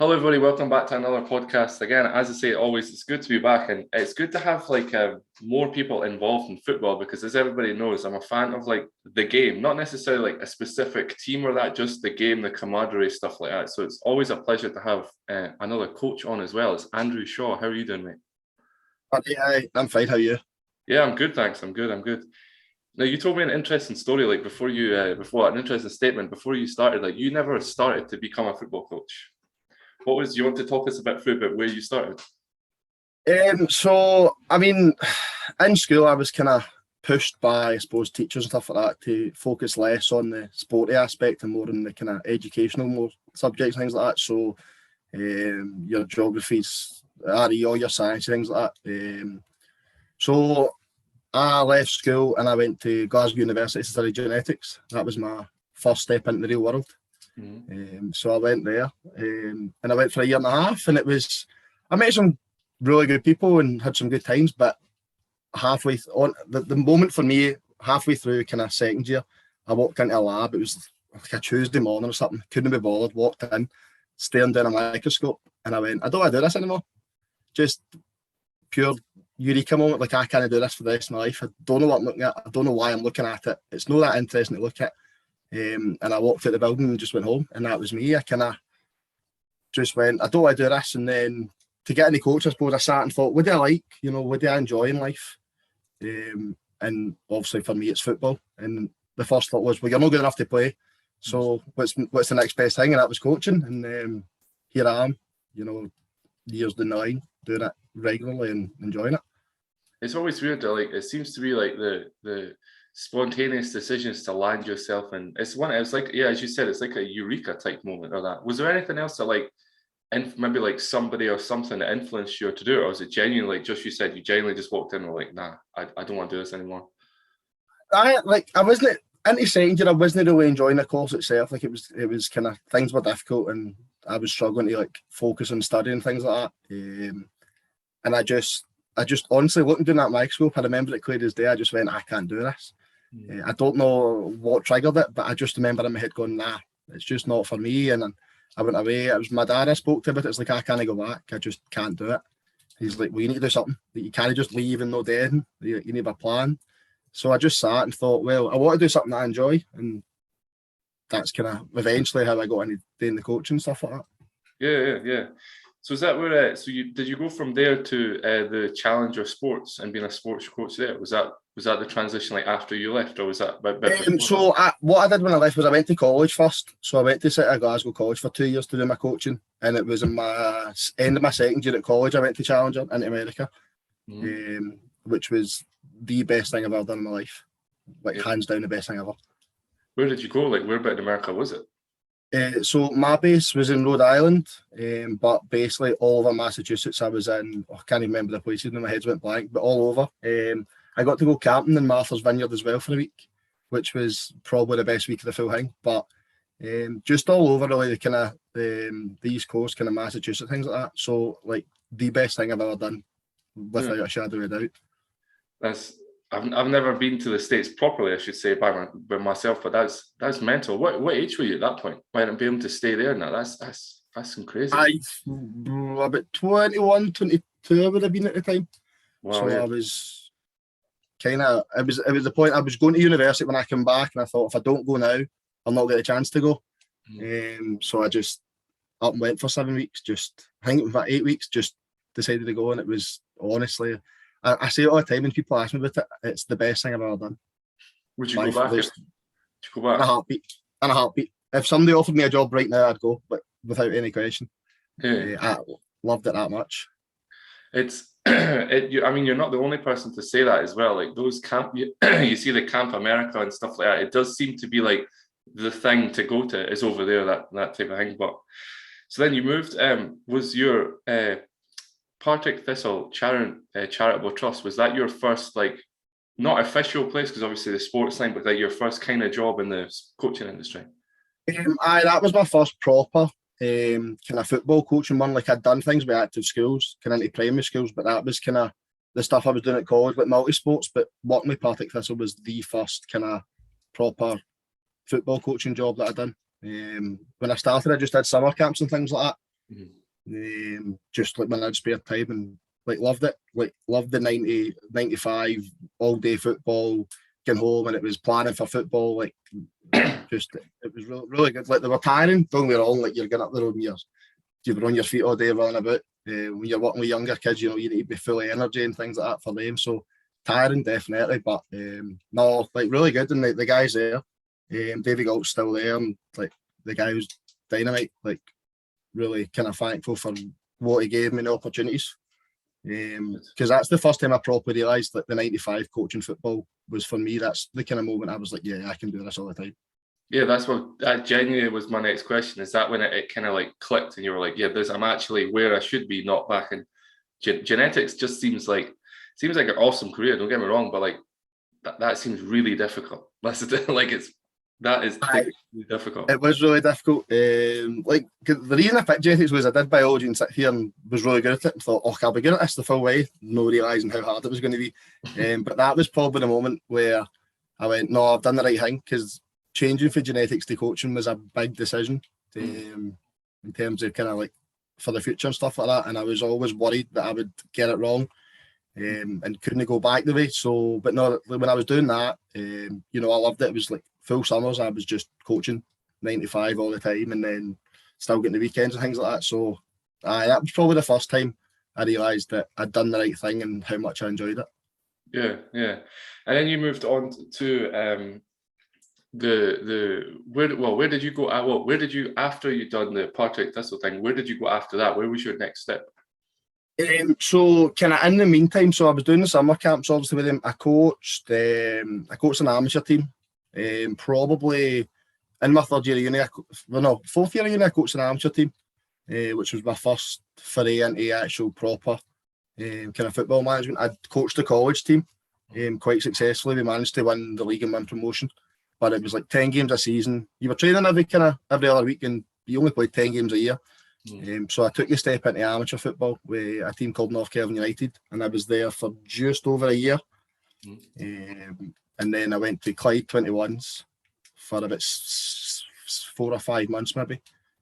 Hello, everybody. Welcome back to another podcast. Again, as I say, always it's good to be back, and it's good to have more people involved in football because, as everybody knows, I'm a fan of the game, not necessarily like a specific team or that, just the game, the camaraderie, stuff like that. So it's always a pleasure to have another coach on as well. It's Andrew Shaw. How are you doing, mate? Yeah, I'm fine. How are you? Yeah, I'm good, thanks. I'm good. Now, you told me an interesting story, before an interesting statement before you started. Like, you never started to become a football coach. Do you want to talk us a bit through about where you started? In school, I was kind of pushed by, I suppose, teachers and stuff like that to focus less on the sporty aspect and more on the kind of educational more subjects, things like that. So, your geographies, RE, all your science, things like that. So I left school and I went to Glasgow University to study genetics. That was my first step into the real world. So I went there and I went for a year and a half, and I met some really good people and had some good times, but halfway on the moment for me, halfway through kind of second year, I walked into a lab. It was like a Tuesday morning or something, couldn't be bothered, walked in, staring down a microscope, and I went, I don't want to do this anymore. Just pure eureka moment, like I can't do this for the rest of my life. I don't know what I'm looking at, I don't know why I'm looking at it, it's not that interesting to look at. And I walked out the building and just went home, and that was me. I kind of just went, I don't want to do this. And then to get any coach, I suppose I sat and thought, what do I like? What do I enjoy in life? And obviously for me, it's football. And the first thought was, well, you're not good enough to play. So what's the next best thing? And that was coaching. And here I am, years down the line, doing it regularly and enjoying it. It's always weird that it seems to be like the spontaneous decisions to land yourself in. It's like, yeah, as you said, it's like a eureka type moment or that. Was there anything else that maybe somebody or something that influenced you to do it, or was it genuinely just, you said you genuinely just walked in and were like, nah, I don't want to do this anymore? I wasn't into second year, I wasn't really enjoying the course itself. Like it was kind of, things were difficult and I was struggling to focus on studying and things like that. And I just honestly, looking down that microscope, I remember it clear as day. I just went, I can't do this. I don't know what triggered it, but I just remember in my head going, nah, it's just not for me. And I went away. It was my dad I spoke to, but it's like, I can't go back. I just can't do it. He's like, well, you need to do something. You can't just leave and no do anything. You need a plan. So I just sat and thought, well, I want to do something that I enjoy. And that's kind of eventually how I got into doing the coaching and stuff like that. Yeah. So is that where? Did you go from there to the Challenger Sports and being a sports coach there? Was that the transition after you left, or was that? What I did when I left was I went to college first. So I went to City of Glasgow College for 2 years to do my coaching, and it was in my end of my second year at college I went to Challenger into America, which was the best thing I've ever done in my life, hands down the best thing ever. Where did you go? Where about in America was it? So my base was in Rhode Island, but basically all over Massachusetts I was in. I can't even remember the places, and my head went blank, but all over. I got to go camping in Martha's Vineyard as well for a week, which was probably the best week of the full thing. But just all over really, the kind of the East Coast, kind of Massachusetts, things like that. So the best thing I've ever done, without a shadow of a doubt. I've never been to the States properly, I should say, by myself, but that's mental. What age were you at that point? Why didn't be able to stay there now? That's crazy. About 21, 22 I would have been at the time. Wow, so yeah. I was kind of, it was the point I was going to university when I came back, and I thought, if I don't go now, I'll not get a chance to go. So I just up and went for 7 weeks. I think it was about 8 weeks, just decided to go, and it was honestly, I say it all the time when people ask me about it, it's the best thing I've ever done. Would you go back? Would you go back? In a heartbeat. If somebody offered me a job right now, I'd go, but without any question. Yeah. I loved it that much. You're not the only person to say that as well. Those camp, you see the Camp America and stuff like that. It does seem to be the thing to go to is over there, that type of thing. But so then you moved. Was your Partick Thistle Charitable Trust, was that your first not official place, because obviously the sports line, but your first kind of job in the coaching industry? That was my first proper kind of football coaching one. I'd done things with active schools, kind of into primary schools, but that was kind of the stuff I was doing at college, multi-sports. But working with Partick Thistle was the first kind of proper football coaching job that I'd done. When I started, I just did summer camps and things like that. just like when I had spare time, and like loved it. Like loved the 90, 95 all day football, getting home, and it was planning for football. Like just it was really, really good. Like they were tiring, don't get me wrong, like you're getting up there on you're on your feet all day running about. When you're working with younger kids, you know, you need to be full of energy and things like that for them. So tiring, definitely, but no, like really good. And the guys there, Davy Galt's still there, and like the guy was dynamite. Like really kind of thankful for what he gave me the opportunities. Because that's the first time I properly realised that the 95 coaching football was for me. That's the kind of moment I was like, yeah, I can do this all the time. Yeah, that genuinely was my next question. Is that when it kind of like clicked and you were like, yeah, I'm actually where I should be, not back in genetics. Just seems like an awesome career. Don't get me wrong, but like that seems really difficult. That is really difficult. It was really difficult. Like the reason I picked genetics was I did biology and sat here and was really good at it and thought, oh, I'll be good at this the full way, no realising how hard it was going to be. But that was probably the moment where I went, no, I've done the right thing, because changing from genetics to coaching was a big decision in terms of kind of like for the future and stuff like that. And I was always worried that I would get it wrong and couldn't go back the way. So, but no, when I was doing that, you know, I loved it. It was like full summers. I was just coaching 95 all the time, and then still getting the weekends and things like that. So, that was probably the first time I realised that I'd done the right thing and how much I enjoyed it. Yeah. And then you moved on to where did you go? Where did you, after you'd done the Partick Thistle thing, where did you go after that? Where was your next step? So kind of in the meantime, so I was doing the summer camps obviously with them. I coached an amateur team. Probably in my third year of uni, fourth year of uni, I coached an amateur team, which was my first foray into actual proper kind of football management. I coached the college team quite successfully. We managed to win the league and win promotion, but it was like 10 games a season. You were training every other week, and you only played 10 games a year. So I took the step into amateur football with a team called North Kelvin United, and I was there for just over a year. And then I went to Clyde 21s for about 4 or 5 months maybe.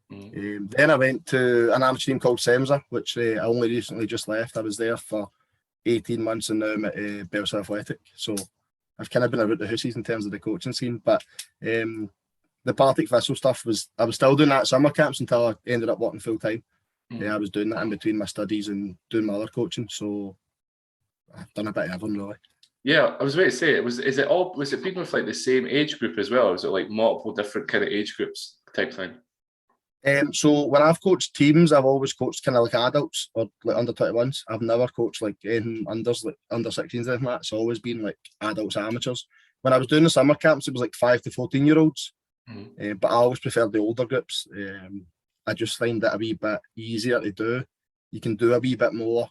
Then I went to an amateur team called Semsa, which I only recently just left. I was there for 18 months, and now I'm at Bellshill Athletic. So I've kind of been around the houses in terms of the coaching scene. But the Partick Thistle stuff I was still doing that summer camps until I ended up working full time. I was doing that in between my studies and doing my other coaching. So I've done a bit of everything really. Yeah, I was about to say, was it people with like the same age group as well? Or was it like multiple different kind of age groups type thing? So when I've coached teams, I've always coached kind of like adults or like under 21s. I've never coached like anything unders, like under 16s, anything like that. It's always been like adults, amateurs. When I was doing the summer camps, it was like 5 to 14-year-olds. But I always preferred the older groups. I just find it a wee bit easier to do. You can do a wee bit more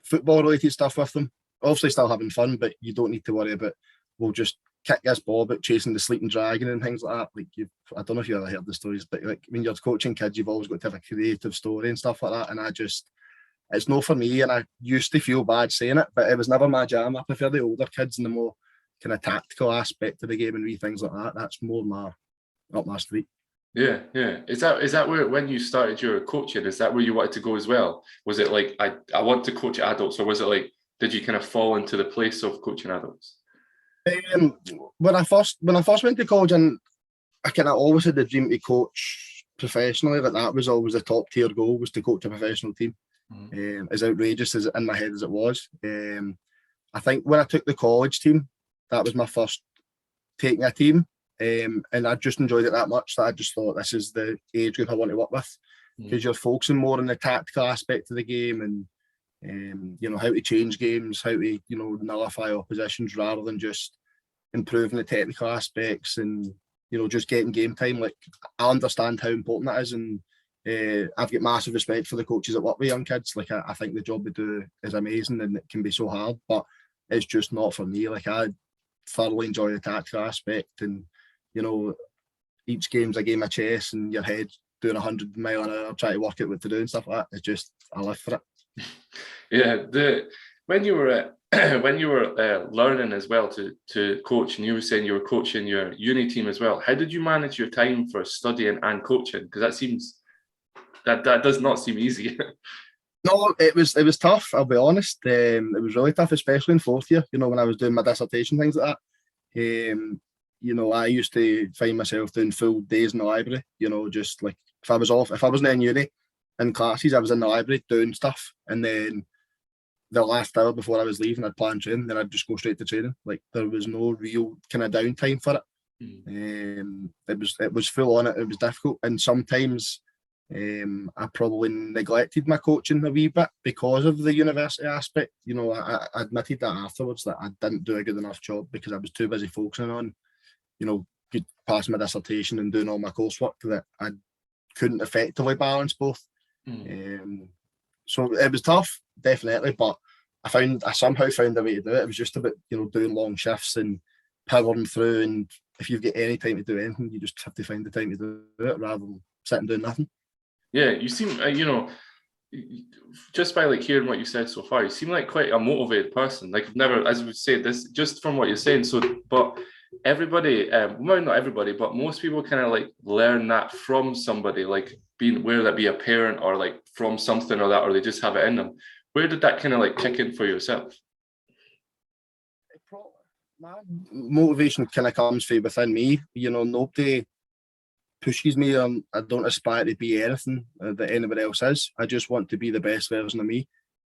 football related stuff with them. Obviously still having fun, but you don't need to worry about, we'll just kick this ball about chasing the sleeping dragon and things like that. Like I don't know if you've ever heard the stories, but like when you're coaching kids, you've always got to have a creative story and stuff like that. And it's not for me. And I used to feel bad saying it, but it was never my jam. I prefer the older kids and the more kind of tactical aspect of the game and wee things like that. That's more up my street. Yeah. Is that where, when you started your coaching, is that where you wanted to go as well? Was it like I want to coach adults, or was it like, did you kind of fall into the place of coaching adults? When I first went to college, and I kind of always had the dream to coach professionally. That was always the top tier goal, was to coach a professional team. As outrageous as in my head as it was, I think when I took the college team, that was my first taking a team, and I just enjoyed it that much that I just thought, this is the age group I want to work with, because you're focusing more on the tactical aspect of the game and you know, how to change games, how to, you know, nullify oppositions rather than just improving the technical aspects and, you know, just getting game time. Like, I understand how important that is, and I've got massive respect for the coaches that work with young kids. Like, I think the job they do is amazing and it can be so hard, but it's just not for me. Like, I thoroughly enjoy the tactical aspect, and, you know, each game's a game of chess and your head doing 100 mile an hour, trying to work out what to do and stuff like that. It's just, I live for it. Yeah, when you were learning as well to coach, and you were saying you were coaching your uni team as well, how did you manage your time for studying and coaching? Because that does not seem easy. No, it was tough. I'll be honest. It was really tough, especially in fourth year. You know, when I was doing my dissertation, things like that. You know, I used to find myself doing full days in the library. You know, just like if I wasn't in uni in classes, I was in the library doing stuff, and then the last hour before I was leaving, I'd plan training, then I'd just go straight to training. Like there was no real kind of downtime for it. It was full on. It was difficult, and sometimes I probably neglected my coaching a wee bit because of the university aspect. You know, I admitted that afterwards that I didn't do a good enough job because I was too busy focusing on, you know, passing my dissertation and doing all my coursework that I couldn't effectively balance both. So it was tough, definitely, but I somehow found a way to do it. It was just about, you know, doing long shifts and powering through. And if you've got any time to do anything, you just have to find the time to do it rather than sitting doing nothing. Yeah, you seem, you know, just by like hearing what you said so far, you seem like quite a motivated person. Like I've never, as we say this, just from what you're saying. So, but everybody, well, not everybody, but most people kind of like learn that from somebody, like being, whether that be a parent or like from something or that, or they just have it in them. Where did that kind of like kick in for yourself? My motivation kind of comes from within me. You know, nobody pushes me. I don't aspire to be anything that anybody else is. I just want to be the best version of me.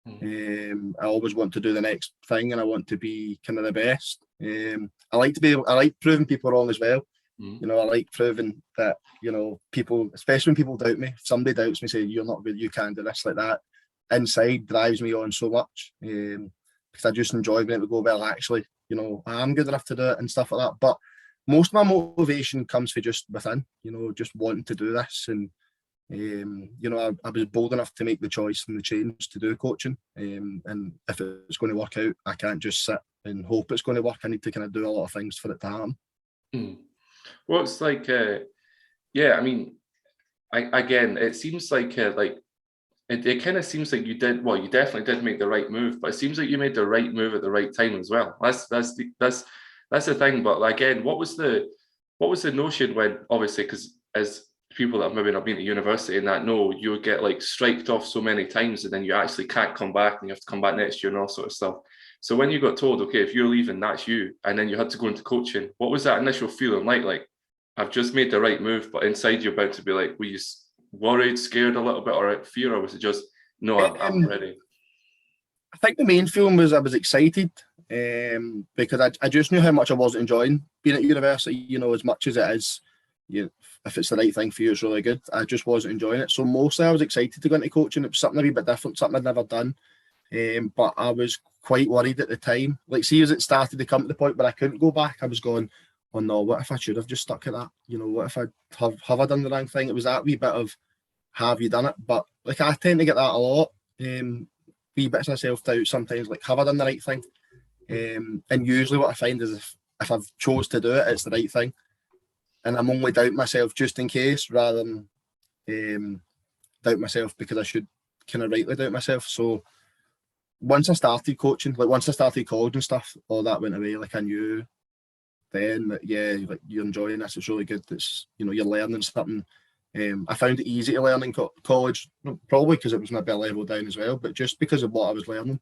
I always want to do the next thing, and I want to be kind of the best. I like proving people wrong as well. You know, I like proving that, you know, people, especially when people doubt me. If somebody doubts me, say you're not good, you can't do this, like that, inside drives me on so much. Because I just enjoy being able to go, well, actually, you know, I'm good enough to do it and stuff like that. But most of my motivation comes from just within, you know, just wanting to do this. And you know, I was bold enough to make the choice and the change to do coaching. And if it's going to work out, I can't just sit and hope it's going to work. I need to kind of do a lot of things for it to happen. Well, it's like, yeah, I mean, again, it seems like it kind of seems like you did, well, you definitely did make the right move, but it seems like you made the right move at the right time as well. That's the thing. But again, what was the notion when, obviously, because as people that have maybe not been to university and that know, you would get like striked off so many times and then you actually can't come back and you have to come back next year and all sort of stuff. So when you got told, okay, if you're leaving, that's you, and then you had to go into coaching, what was that initial feeling like? Like, I've just made the right move, but inside you're about to be like, were you worried, scared a little bit, or fear, or was it just, no, I'm ready? I think the main feeling was I was excited because I just knew how much I wasn't enjoying being at university. You know, as much as it is, if it's the right thing for you, it's really good. I just wasn't enjoying it. So mostly I was excited to go into coaching. It was something a wee bit different, something I'd never done. But I was quite worried at the time. Like, see, as it started to come to the point where I couldn't go back, I was going, oh no, what if I should have just stuck at that? You know, what if I have I done the wrong thing? It was that wee bit of, have you done it? But like, I tend to get that a lot. Wee bits of self-doubt sometimes, like, have I done the right thing? And usually what I find is if I've chose to do it, it's the right thing. And I'm only doubting myself just in case, rather than doubt myself because I should kind of rightly doubt myself. So once I started coaching, like once I started college and stuff, all that went away. Like, I knew then that, yeah, like, you're enjoying this, it's really good. It's, you know, you're learning something. I found it easy to learn in college, probably because it was maybe a level down as well, but just because of what I was learning,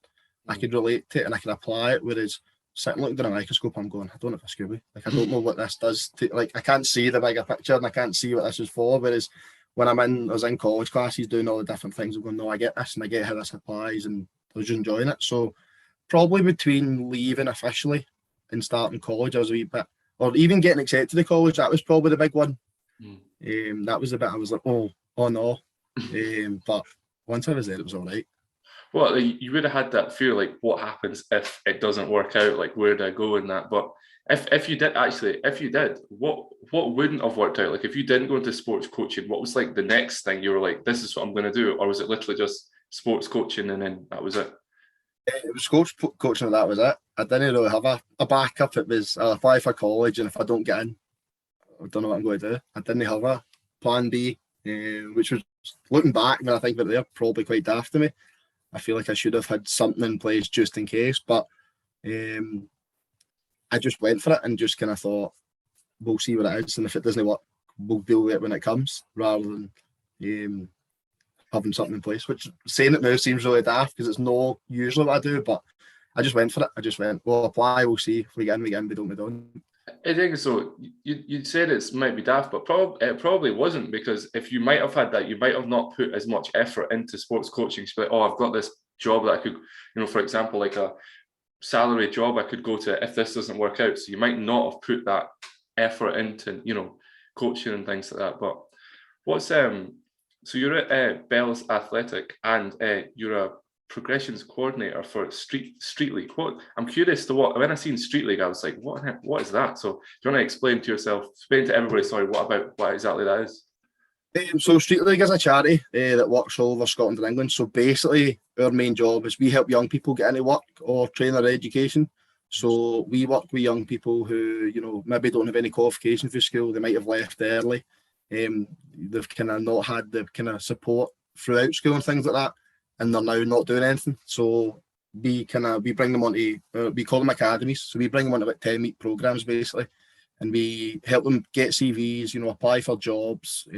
I could relate to it and I could apply it. Whereas sitting looking down a microscope, I'm going, I don't know if I Scooby. Like, I don't know what this does. Like, I can't see the bigger picture and I can't see what this is for. Whereas when I was in college classes doing all the different things, I'm going, no, I get this and I get how this applies, and I was just enjoying it. So probably between leaving officially and starting college, I was a wee bit, or even getting accepted to college, that was probably the big one. That was the bit I was like, oh no. But once I was there, it was all right. Well, you would have had that fear, like, what happens if it doesn't work out? Like, where do I go in that? But if you did, what wouldn't have worked out? Like, if you didn't go into sports coaching, what was like the next thing you were like, this is what I'm going to do? Or was it literally just sports coaching and then that was it? It was coaching, and that was it. I didn't really have a backup. It was, I'll apply for college, and if I don't get in, I don't know what I'm going to do. I didn't have a plan B, which was, looking back when I think about it, they're probably quite daft to me. I feel like I should have had something in place just in case, but I just went for it and just kind of thought, we'll see what it is, and if it doesn't work, we'll deal with it when it comes, rather than having something in place, which saying it now seems really daft because it's not usually what I do, but I just went for it. I just went, we'll apply, we'll see. If we get in, we don't, we don't. I think so. You said it might be daft, but it probably wasn't, because if you might have had that, you might have not put as much effort into sports coaching. So like, oh, I've got this job that I could, for example, like a salary job I could go to if this doesn't work out. So you might not have put that effort into, coaching and things like that. But what's so you're at Bell's Athletic, and you're a progressions coordinator for Street League. I'm curious to when I seen Street League, I was like, what is that? So do you want to explain to everybody, sorry, what exactly that is? So Street League is a charity that works all over Scotland and England. So basically our main job is we help young people get into work or train their education. So we work with young people who, maybe don't have any qualification for school. They might have left early. They've kind of not had the kind of support throughout school and things like that, and they're now not doing anything. So we bring them onto, we call them academies. So we bring them onto about 10-week programs basically, and we help them get CVs, apply for jobs,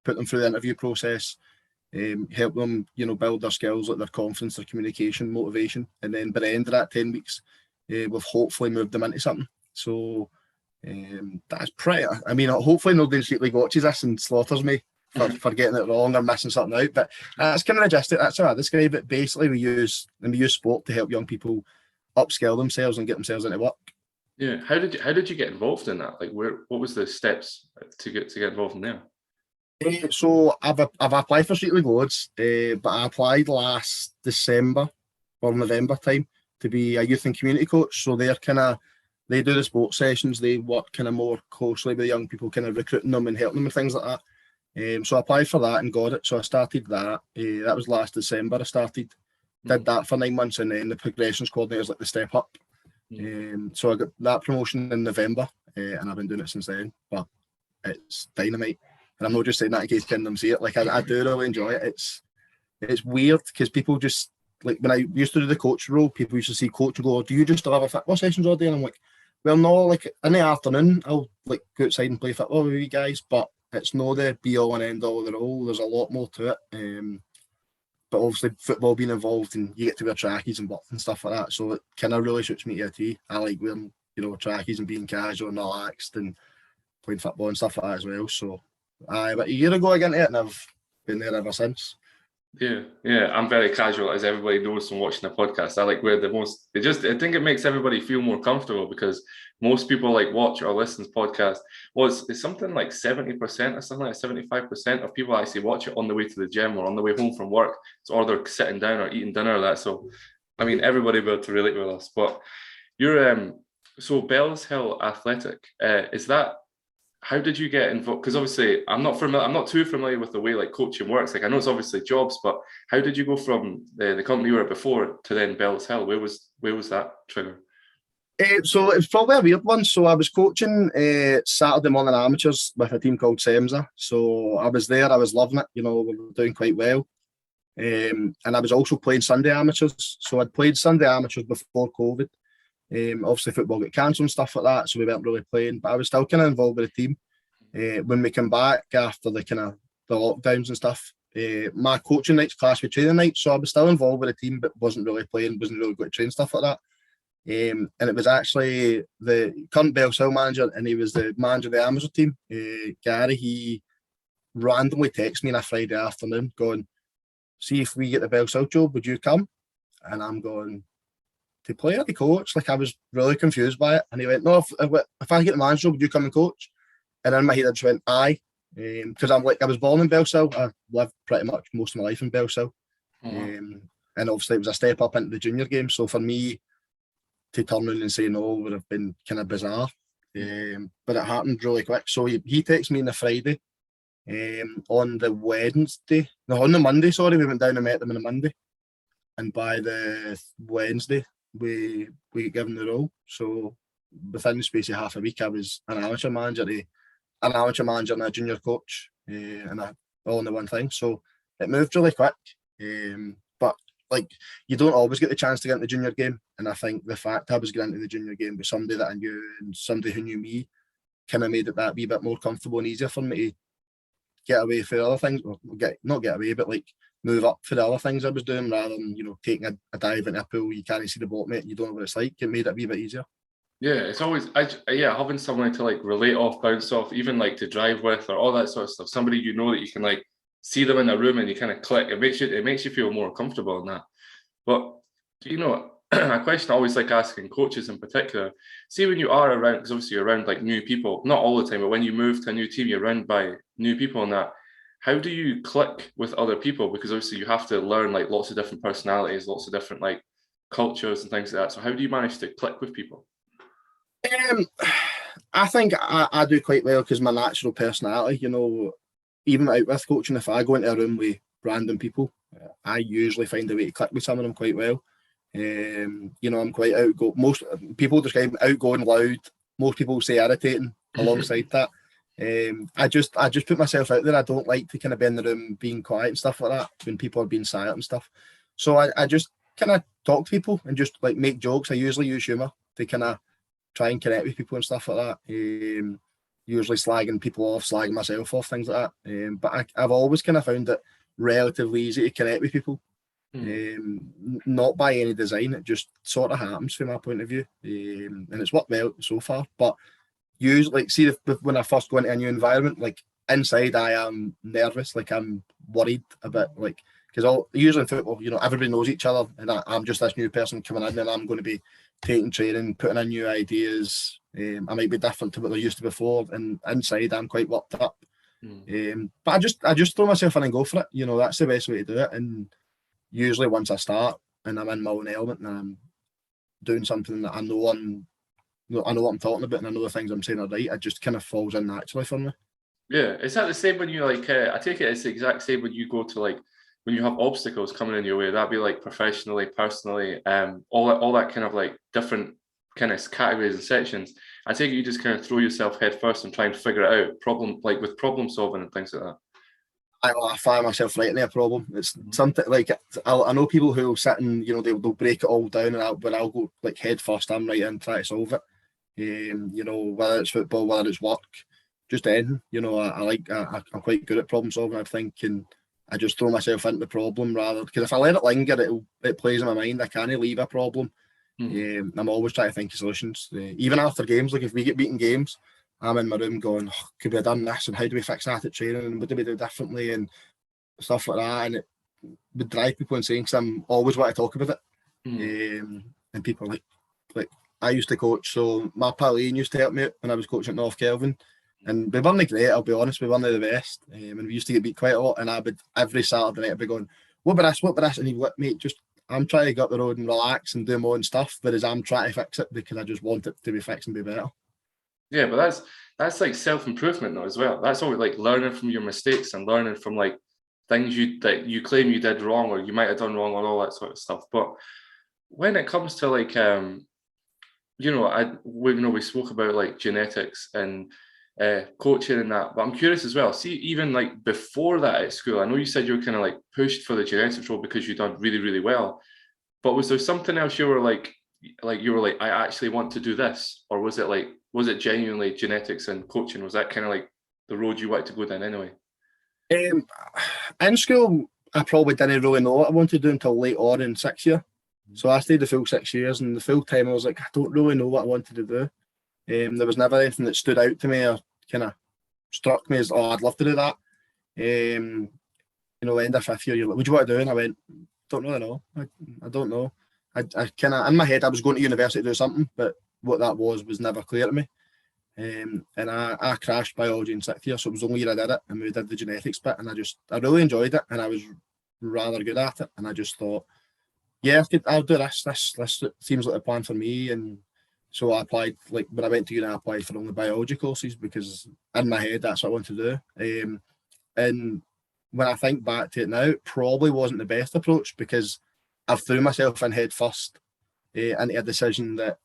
put them through the interview process, help them, build their skills, like their confidence, their communication, motivation, and then by the end of that 10 weeks, we've hopefully moved them into something. So that's pretty. I mean, hopefully nobody in Street League watches this and slaughters me for getting it wrong or missing something out. But that's kind of the gist. That's how I describe it. Basically, we use sport to help young people upskill themselves and get themselves into work. Yeah. How did you get involved in that? Like, what was the steps to get involved in there? So I've applied for Street League loads, but I applied last December or November time to be a youth and community coach. So they do the sports sessions. They work kind of more closely with young people, kind of recruiting them and helping them with things like that. So I applied for that and got it. So I started that. That was last December. I did that for 9 months, and then the progressions coordinator is like the step up. So I got that promotion in November, and I've been doing it since then. But it's dynamite, and I'm not just saying that in case them see it. Like I do really enjoy it. It's weird because people just, like, when I used to do the coach role, people used to see coach and go, "Do you just deliver football sessions all day?" And I'm like, "Well, no. Like in the afternoon, I'll like go outside and play football with you guys, but it's not the be all and end all of the role. There's a lot more to it." But obviously, football being involved, and you get to wear trackies and buttons and stuff like that, so it kind of really suits me to a T. I like wearing, trackies and being casual and relaxed and playing football and stuff like that as well. So, but a year ago I got into it, and I've been there ever since. Yeah, I'm very casual, as everybody knows from watching the podcast. I like wear the most. I think it makes everybody feel more comfortable, because most people like watch or listen to podcasts. It's something like 70% or something like 75% of people actually watch it on the way to the gym or on the way home from work, or they're sitting down or eating dinner or that. So, I mean, everybody will be able to relate with us. But you're so Bellshill Athletic, is that? How did you get involved? Because obviously I'm not too familiar with the way like coaching works. Like I know it's obviously jobs, but how did you go from the company you were at before to then Bellshill? Where was that trigger? So it's probably a weird one. So I was coaching Saturday morning amateurs with a team called Semza. So I was there, I was loving it. We were doing quite well. And I was also playing Sunday amateurs. So I'd played Sunday amateurs before COVID. Obviously football got cancelled and stuff like that, so we weren't really playing, but I was still kind of involved with the team. When we came back after the lockdowns and stuff, my coaching nights clashed with training nights, so I was still involved with the team, but wasn't really playing, wasn't really going to train, stuff like that. And it was actually the current Bellshill manager, and he was the manager of the amateur team, Gary. He randomly texted me on a Friday afternoon going, "See if we get the Bellshill job, would you come?" And I'm going, to play or to coach? Like, I was really confused by it. And he went, "No, if I get the manager job, would you come and coach?" And in my head I just went, "Aye." Because I was born in Bellshill. I lived pretty much most of my life in Bellshill. And obviously it was a step up into the junior game. So for me to turn around and say no would have been kind of bizarre. But it happened really quick. So he texted me on the Friday. On the Monday, sorry, we went down and met them on the Monday. And by the Wednesday, we got given the role. So within the space of half a week, I was an amateur manager and a junior coach, and all in the one thing. So it moved really quick. But like, you don't always get the chance to get into the junior game. And I think the fact I was getting into the junior game with somebody that I knew and somebody who knew me kind of made it that wee bit more comfortable and easier for me get away for other things, or not get away, but like move up for the other things I was doing, rather than taking a dive into a pool you can't see the bottom, mate, you don't know what it's like. It made it a wee bit easier. Yeah, it's always having someone to like relate off, bounce off, even like to drive with, or all that sort of stuff. Somebody that you can like see them in a room and you kind of click. It makes you feel more comfortable in that. But a question I always like asking coaches in particular, see when you are around, because obviously you're around like new people, not all the time, but when you move to a new team, you're around by new people and that. How do you click with other people? Because obviously you have to learn like lots of different personalities, lots of different like cultures and things like that. So how do you manage to click with people? I think I do quite well because my natural personality, even out with coaching, if I go into a room with random people, I usually find a way to click with some of them quite well. I'm quite outgoing. Most people describe me outgoing, loud. Most people say irritating alongside that. I just put myself out there. I don't like to kind of be in the room being quiet and stuff like that when people are being silent and stuff. So I just kind of talk to people and just like make jokes. I usually use humour to kind of try and connect with people and stuff like that. Usually slagging people off, slagging myself off, things like that. But I've always kind of found it relatively easy to connect with people. Not by any design, it just sort of happens from my point of view. And it's worked well so far. But usually, like, see, when I first go into a new environment, like inside, I am nervous, like I'm worried a bit, like, because usually in football, everybody knows each other, and I'm just this new person coming in, and I'm going to be taking training, putting in new ideas. I might be different to what they're used to before, and inside I'm quite worked up. But I just throw myself in and go for it. That's the best way to do it. And usually once I start and I'm in my own element and I'm doing something that I know what I'm talking about and I know the things I'm saying are right, it just kind of falls in naturally for me. Yeah, is that the same when you like? I take it it's the exact same when you go to like when you have obstacles coming in your way. That'd be like professionally, personally, all that kind of like different kind of categories and sections. I take it you just kind of throw yourself head first and try and figure it out. With problem solving and things like that. I find myself right in a problem. It's something like I know people who will sit and they'll break it all down, and I'll go like head first. I'm right in try to solve it. Whether it's football, whether it's work, just anything. I'm quite good at problem solving, I think, and I just throw myself into the problem rather, because if I let it linger, it plays in my mind. I can't leave a problem. I'm always trying to think of solutions. Even after games, like if we get beaten games, I'm in my room going, could we have done this, and how do we fix that at training, and what do we do differently, and stuff like that. And it would drive people insane because I'm always want to talk about it. And people are like I used to coach, so my pal Ian used to help me out when I was coaching at North Kelvin, and we weren't great, I'll be honest, we weren't the best, and we used to get beat quite a lot, and I would every Saturday night I'd be going, what about this, and he'd let me I'm trying to get up the road and relax and do my own stuff, whereas I'm trying to fix it because I just want it to be fixed and be better. Yeah, but that's like self-improvement though as well. That's always like learning from your mistakes and learning from like things you claim you did wrong or you might have done wrong and all that sort of stuff. But when it comes to like we spoke about like genetics and coaching and that, but I'm curious as well. See, even like before that at school, I know you said you were kind of like pushed for the genetics role because you'd done really, really well. But was there something else you were like I actually want to do this, or was it genuinely genetics and coaching? Was that kind of like the road you wanted to go down anyway? In school, I probably didn't really know what I wanted to do until late on in 6th year. So I stayed the full 6 years, and the full time I was like, I don't really know what I wanted to do. There was never anything that stood out to me or kind of struck me as, I'd love to do that. End of 5th year, you're like, what do you want to do? And I went, don't really know. I don't know. I kind of, in my head, I was going to university to do something, but what that was never clear to me. And I crashed biology in 6th year, so it was the only year I did it, and we did the genetics bit, and I really enjoyed it, and I was rather good at it, and I just thought, yeah, I'll do this. This seems like a plan for me, and so I applied. Like when I went to uni, I applied for only biology courses because in my head that's what I wanted to do. And when I think back to it now, it probably wasn't the best approach because I threw myself in head first into a decision that,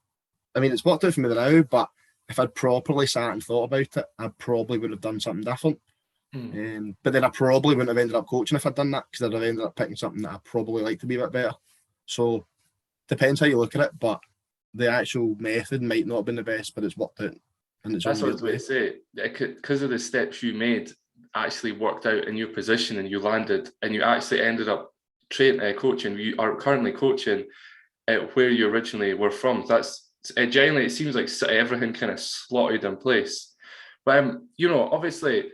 I mean, it's worked out for me now, but if I'd properly sat and thought about it, I probably would have done something different. But then I probably wouldn't have ended up coaching if I'd done that, because I'd have ended up picking something that I probably like to be a bit better. So depends how you look at it, but the actual method might not have been the best, but it's worked out. And That's what I was going to say. Because of the steps you made, actually worked out in your position and you landed and you actually ended up coaching, you are currently coaching where you originally were from. That's generally, it seems like everything kind of slotted in place. But obviously,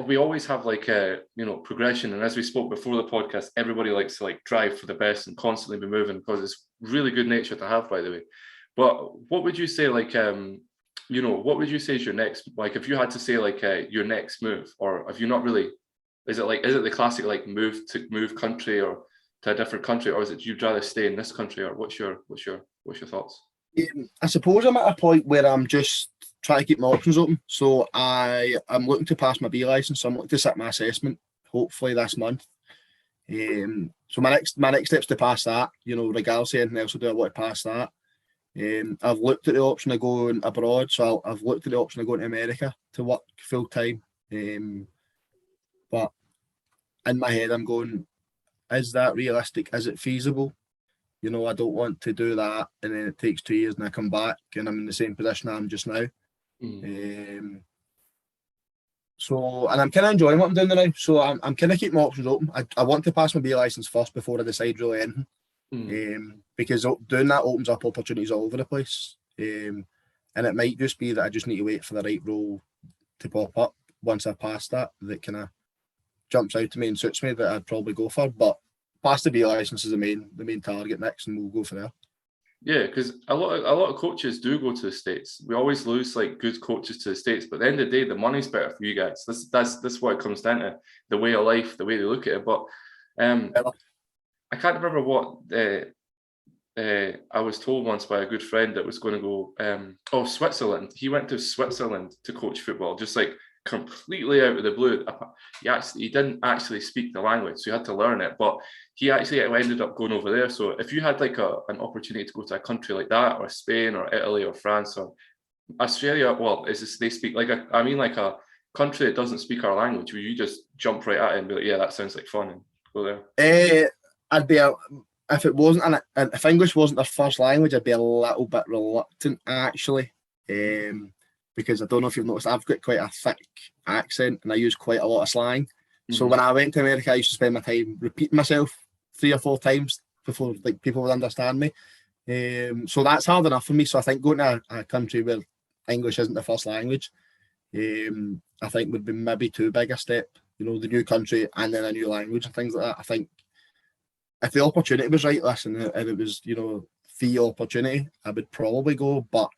we always have like a progression, and as we spoke before the podcast, everybody likes to like drive for the best and constantly be moving, because it's really good nature to have, by the way. But what would you say, like what would you say is your next, like if you had to say like your next move, or if you're not really, is it the classic like move country or to a different country, or is it you'd rather stay in this country, or what's your thoughts? I suppose I'm at a point where I'm just trying to keep my options open. So I'm looking to pass my B license. So I'm looking to sit my assessment hopefully this month. So my next steps to pass that. Regardless of anything else I do, I want to pass that. I've looked at the option of going abroad. So I've looked at the option of going to America to work full time. But in my head, I'm going, is that realistic? Is it feasible? I don't want to do that and then it takes 2 years and I come back and I'm in the same position I'm just now. So, and I'm kind of enjoying what I'm doing now. So I'm kind of keeping my options open. I want to pass my B license first before I decide really anything. Because doing that opens up opportunities all over the place. And it might just be that I just need to wait for the right role to pop up once I've passed that kind of jumps out to me and suits me, that I'd probably go for. But pass the B license is the main target next, and we'll go for there. Yeah, because a lot of coaches do go to the States. We always lose like good coaches to the States, but at the end of the day, the money's better for you guys. That's what it comes down to, the way of life, the way they look at it. But I can't remember what I was told once by a good friend that was going to go Switzerland. He went to Switzerland to coach football, just like completely out of the blue. He didn't actually speak the language, so he had to learn it, but he actually ended up going over there. So if you had like an opportunity to go to a country like that, or Spain or Italy or France or Australia, well, they speak like a country that doesn't speak our language, where you just jump right at it and be like, yeah, that sounds like fun, and go there? I'd be if it wasn't if English wasn't their first language, I'd be a little bit reluctant actually. Because I don't know if you've noticed, I've got quite a thick accent and I use quite a lot of slang. So when I went to America, I used to spend my time repeating myself 3 or 4 times before like people would understand me. So that's hard enough for me. So I think going to a country where English isn't the first language, I think would be maybe too big a step. The new country and then a new language and things like that. I think if the opportunity was right, listen, and it was the opportunity, I would probably go, but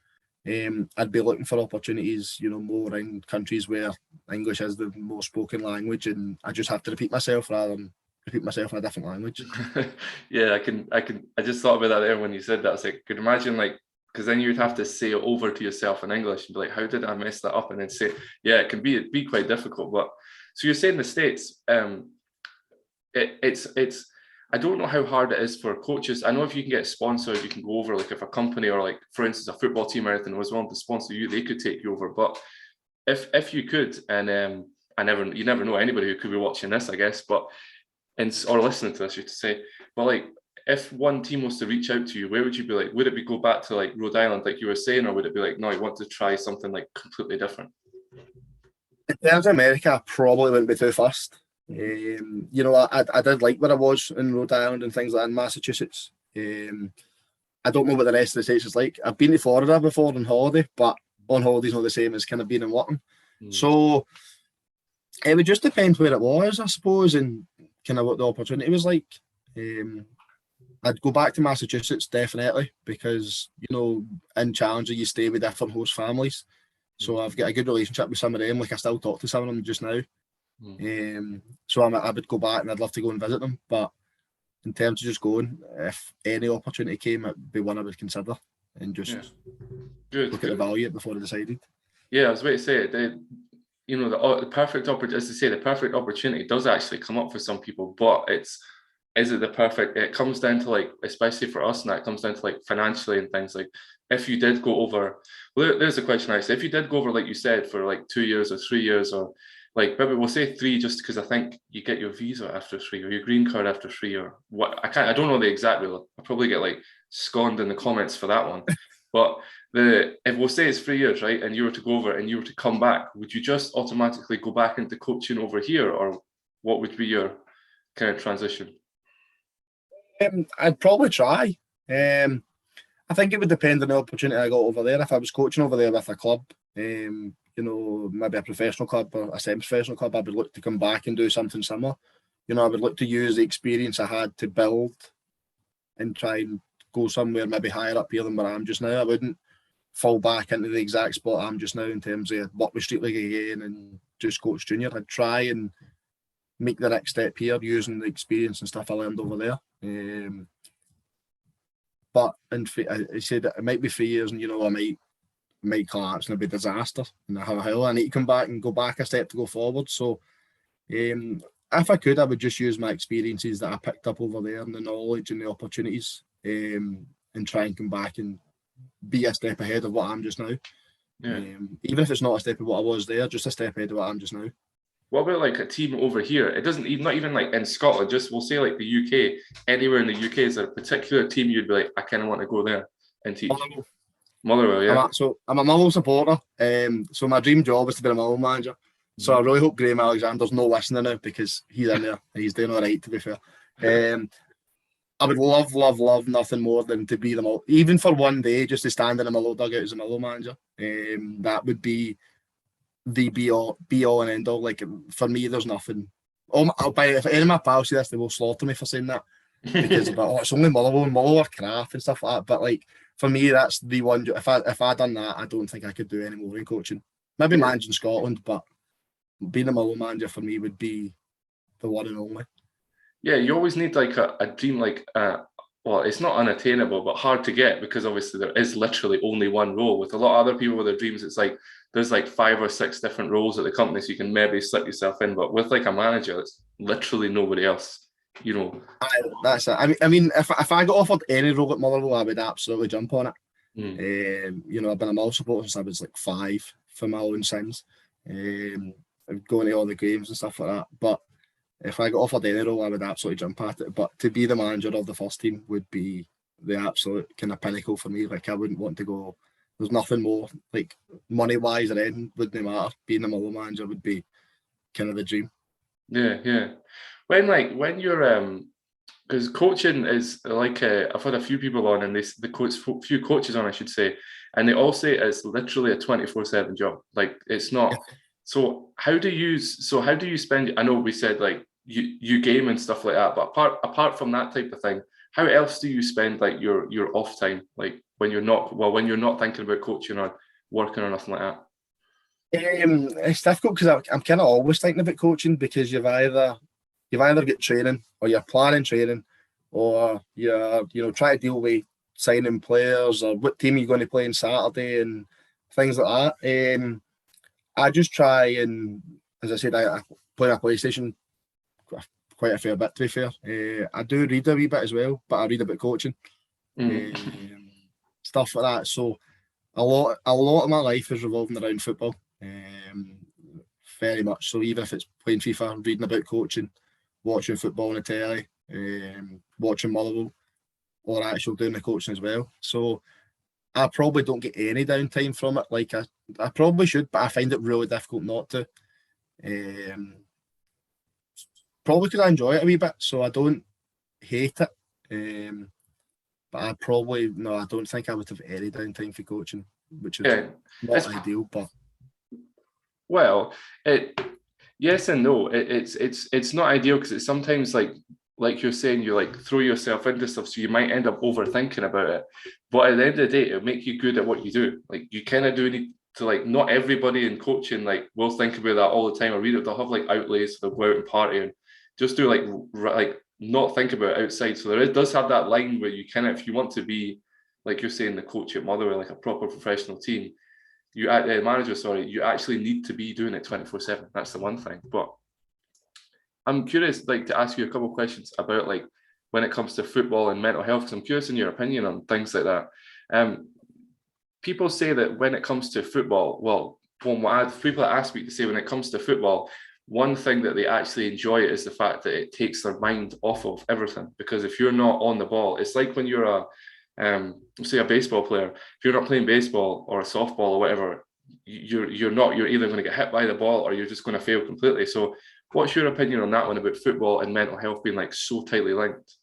I'd be looking for opportunities, more in countries where English is the most spoken language, and I just have to repeat myself rather than repeat myself in a different language. Yeah, I just thought about that there when you said that. I was like, could imagine like, because then you'd have to say it over to yourself in English and be like, how did I mess that up? And then say, yeah, it can be quite difficult. But so you're saying the States, it's I don't know how hard it is for coaches. I know if you can get sponsored, you can go over, like if a company or like, for instance, a football team or anything was willing to sponsor you, they could take you over. But if you could, and you never know anybody who could be watching this, I guess, or listening to this, you to say, but like if one team was to reach out to you, where would you be like? Would it be go back to like Rhode Island, like you were saying, or would it be like, no, I want to try something like completely different? In terms of America, I probably wouldn't be too fussed. I did like where I was in Rhode Island and things like that in Massachusetts. I don't know what the rest of the states is like. I've been to Florida before on holiday, but on holiday is not the same as kind of being in working. So it would just depend where it was, I suppose, and kind of what the opportunity was like. I'd go back to Massachusetts definitely, because in Challenger you stay with different host families. So I've got a good relationship with some of them. Like I still talk to some of them just now. So I would go back and I'd love to go and visit them. But in terms of just going, if any opportunity came, it'd be one I would consider and just look at the value before I decided. Yeah, I was about to say the perfect opportunity, as to say, the perfect opportunity does actually come up for some people, but is it the perfect? It comes down to like, especially for us, and that comes down to like financially and things like. If you did go over, well, there's a question I say. If you did go over, like you said, for like 2 years or 3 years, or like maybe we'll say 3, just because I think you get your visa after 3 or your green card after 3 or what. I don't know the exact rule. I'll probably get like scorned in the comments for that one. But if we'll say it's 3 years, right, and you were to go over and you were to come back, would you just automatically go back into coaching over here, or what would be your kind of transition? I'd probably try. I think it would depend on the opportunity I got over there. If I was coaching over there with a club, maybe a professional club or a semi-professional club, I would look to come back and do something similar. I would look to use the experience I had to build and try and go somewhere maybe higher up here than where I am just now. I wouldn't fall back into the exact spot I'm just now in terms of work with Street League again and just coach junior. I'd try and make the next step here using the experience and stuff I learned over there. But I said it might be 3 years, and I might collapse and it'll be a disaster. And I need to come back and go back a step to go forward. So if I could, I would just use my experiences that I picked up over there and the knowledge and the opportunities, and try and come back and be a step ahead of what I'm just now. Yeah. Even if it's not a step of what I was there, just a step ahead of what I'm just now. What about like a team over here? It doesn't even, not even like in Scotland, just we'll say like the UK, anywhere in the UK, is there a particular team you'd be like, I kind of want to go there and teach? Motherwell, yeah. I'm a Motherwell supporter. So my dream job is to be a Motherwell manager. So I really hope Graham Alexander's no listening now, because he's in there and he's doing all right, to be fair. I would love nothing more than to be them all, even for one day, just to stand in a Motherwell dugout as a Motherwell manager. That would be the be all and end all. Like, for me, there's nothing. If any of my pals see this, they will slaughter me for saying that, because it's only Motherwell are crap and stuff like that. But like, for me, that's the one. If I done that, I don't think I could do any more in coaching. Maybe managing Scotland, but being a Motherwell manager for me would be the one and only. Yeah, you always need like a dream, like well, it's not unattainable, but hard to get, because obviously there is literally only one role. With a lot of other people with their dreams, it's like there's like 5 or 6 different roles at the company, so you can maybe slip yourself in. But with like a manager, it's literally nobody else. That's it. I mean, if I got offered any role at Motherwell, I would absolutely jump on it. I've been a Motherwell supporter since I was like 5 for my own sins. Going to all the games and stuff like that. But if I got offered any role, I would absolutely jump at it. But to be the manager of the first team would be the absolute kind of pinnacle for me. Like, I wouldn't want to go. There's nothing more, like, money wise or anything wouldn't matter. Being the Motherwell manager would be kind of the dream. Yeah. When you're because coaching is like I've had a few people on, and few coaches on, I should say, and they all say it's literally a 24/7 job. Like, it's not. So how do you spend? I know we said like you game and stuff like that, but apart from that type of thing, how else do you spend like your off time, like when you're not thinking about coaching or working or nothing like that? It's difficult because I'm kind of always thinking about coaching, because you've either got training, or you're planning training, or you're trying to deal with signing players, or what team you're going to play on Saturday and things like that. I just try and, as I said, I play a PlayStation quite a fair bit, to be fair. I do read a wee bit as well, but I read about coaching, stuff like that. So a lot of my life is revolving around football, very much. So even if it's playing FIFA, reading about coaching, watching football on the telly, watching Motherwell, or actually doing the coaching as well. So I probably don't get any downtime from it. Like, I probably should, but I find it really difficult not to. Probably because I enjoy it a wee bit, so I don't hate it. But I don't think I would have any downtime for coaching, which is not ideal. But yes and no. It's not ideal, because it's sometimes like you're saying, you like throw yourself into stuff, so you might end up overthinking about it. But at the end of the day, it'll make you good at what you do. Like, you kind of do need to, like, not everybody in coaching like will think about that all the time or read it. They'll have like outlays, so they'll go out and party and just do like not think about it outside. So does have that line where you kind of, if you want to be, like you're saying, the coach at Motherwell, like a proper professional team, you actually need to be doing it 24/7. That's the one thing. But I'm curious, like, to ask you a couple of questions about, like, when it comes to football and mental health, because I'm curious in your opinion on things like that. People say that when it comes to football, well, people that I speak to say when it comes to football, one thing that they actually enjoy is the fact that it takes their mind off of everything. Because if you're not on the ball, it's like when you're say a baseball player, if you're not playing baseball or a softball or whatever, you're either going to get hit by the ball or you're just going to fail completely. So what's your opinion on that one about football and mental health being like so tightly linked?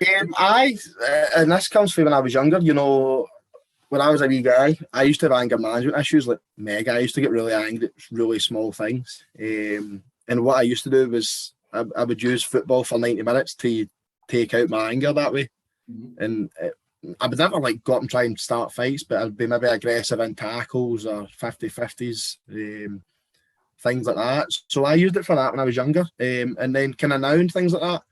And this comes from when I was younger, when I was a wee guy, I used to have anger management issues, like mega. I used to get really angry at really small things. And what I used to do was I would use football for 90 minutes to take out my anger that way. Mm-hmm. And I would never like go up and try and start fights, but I'd be maybe aggressive in tackles or 50-50s, things like that. So I used it for that when I was younger. And then kind of now and things like that.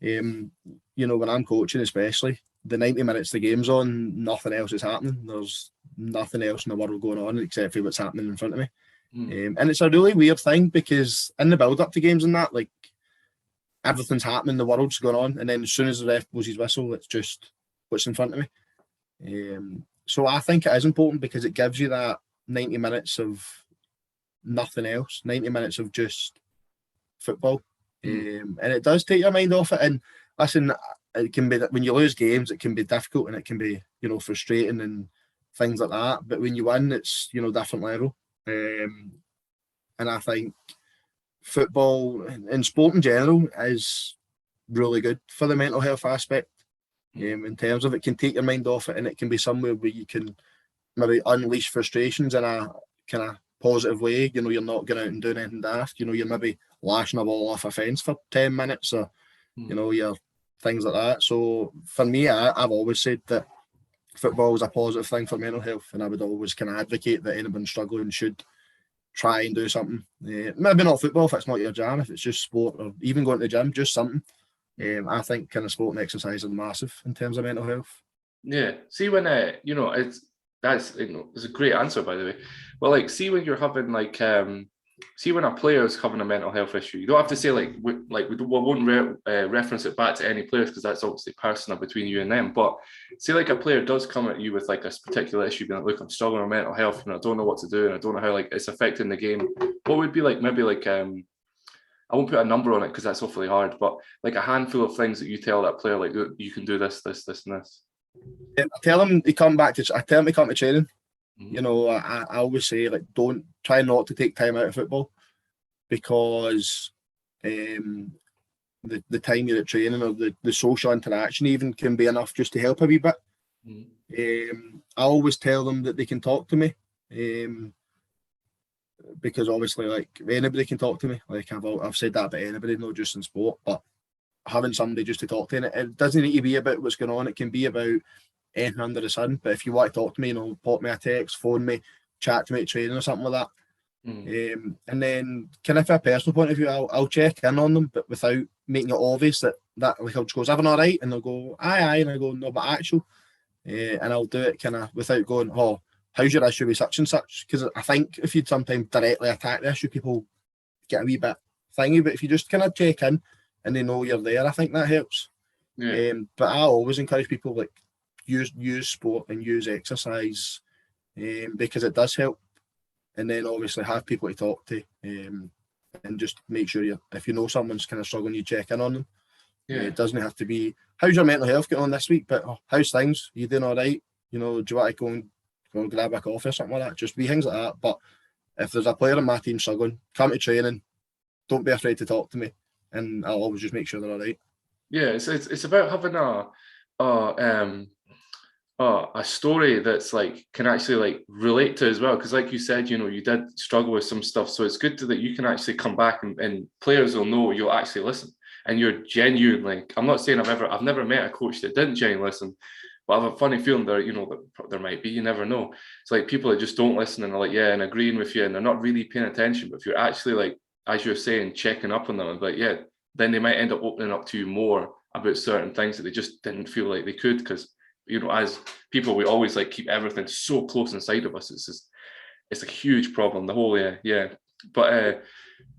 When I'm coaching, especially the 90 minutes the game's on, nothing else is happening. There's nothing else in the world going on except for what's happening in front of me. And it's a really weird thing because in the build up to games and that, like everything's happening, the world's going on, and then as soon as the ref blows his whistle, it's just what's in front of me. So I think it is important because it gives you that 90 minutes of nothing else, 90 minutes of just football. And it does take your mind off it. And listen, it can be that when you lose games, it can be difficult and it can be, frustrating and things like that. But when you win, it's, different level. And I think football and sport in general is really good for the mental health aspect. In terms of it can take your mind off it and it can be somewhere where you can maybe unleash frustrations in a kind of positive way. You're not going out and doing anything daft. You're maybe lashing a ball off a fence for 10 minutes or, you're things like that. So for me, I've always said that football is a positive thing for mental health, and I would always kind of advocate that anyone struggling should try and do something. Maybe not football if it's not your jam, if it's just sport or even going to the gym, just something. I think kind of sport and exercise are massive in terms of mental health. Yeah. See when it's a great answer, by the way. Well, like see when you're having see when a player is having a mental health issue, you don't have to say we won't reference it back to any players because that's obviously personal between you and them. But say like a player does come at you with like a particular issue, being like, look, I'm struggling with mental health, and I don't know what to do, and I don't know how like it's affecting the game. What would be like maybe like I won't put a number on it because that's awfully hard, but like a handful of things that you tell that player, like you can do this, this, this, and this. I tell them to come to training. I always say, like, don't try not to take time out of football because the time you're at training or the social interaction even can be enough just to help a wee bit. I always tell them that they can talk to me because obviously, like, anybody can talk to me. Like, I've said that about anybody, not just in sport, but having somebody just to talk to, and it doesn't need to be about what's going on. It can be about anything under the sun. But if you want to talk to me, pop me a text, phone me, chat to me at training or something like that. And then kind of from a personal point of view, I'll check in on them, but without making it obvious that like I'll just go, is everything all right? And they'll go, aye, and I go, no, but actual. And I'll do it kind of without going, oh, how's your issue with such and such? Because I think if you'd sometimes directly attack the issue, people get a wee bit thingy. But if you just kind of check in and they know you're there, I think that helps. But I always encourage people, like, use sport and use exercise because it does help. And then obviously have people to talk to and just make sure if you know someone's kind of struggling, you check in on them. It doesn't have to be, how's your mental health getting on this week? But how's things? You doing all right? Do you want to go and grab a coffee or something like that? Just be things like that. But if there's a player in my team struggling, come to training. Don't be afraid to talk to me, and I'll always just make sure they're all right. Yeah, it's about having a story that's like can actually like relate to as well, because like you said, you did struggle with some stuff, so it's good that you can actually come back and players will know you'll actually listen and you're genuinely. I'm not saying I've never met a coach that didn't genuinely listen, but I have a funny feeling there might be, you never know. It's like people that just don't listen and are like and agreeing with you and they're not really paying attention, but if you're actually like, as you're saying, checking up on them and like then they might end up opening up to you more about certain things that they just didn't feel like they could, because as people, we always like keep everything so close inside of us. It's a huge problem, the whole But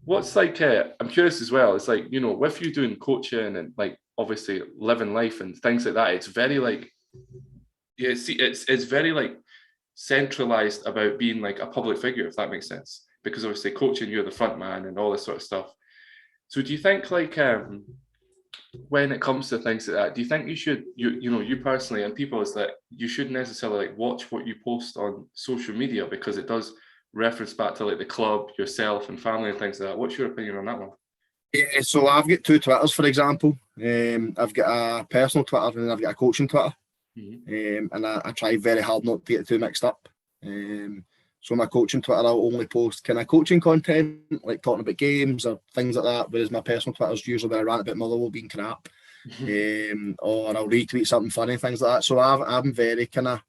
what's like I'm curious as well, it's like, with you doing coaching and like obviously living life and things like that, it's very like it's very like centralized about being like a public figure, if that makes sense, because obviously coaching, you're the front man and all this sort of stuff. So do you think like when it comes to things like that, do you think you should, you personally and people, is that you shouldn't necessarily like watch what you post on social media because it does reference back to like the club, yourself, and family and things like that? What's your opinion on that one? Yeah, so I've got two Twitters, for example. I've got a personal Twitter and I've got a coaching Twitter. And I try very hard not to get the two mixed up. So my coaching Twitter, I'll only post kind of coaching content, like talking about games or things like that, whereas my personal Twitter's usually where I rant about Motherwell being crap. Or I'll retweet something funny, things like that. So I'm very kind of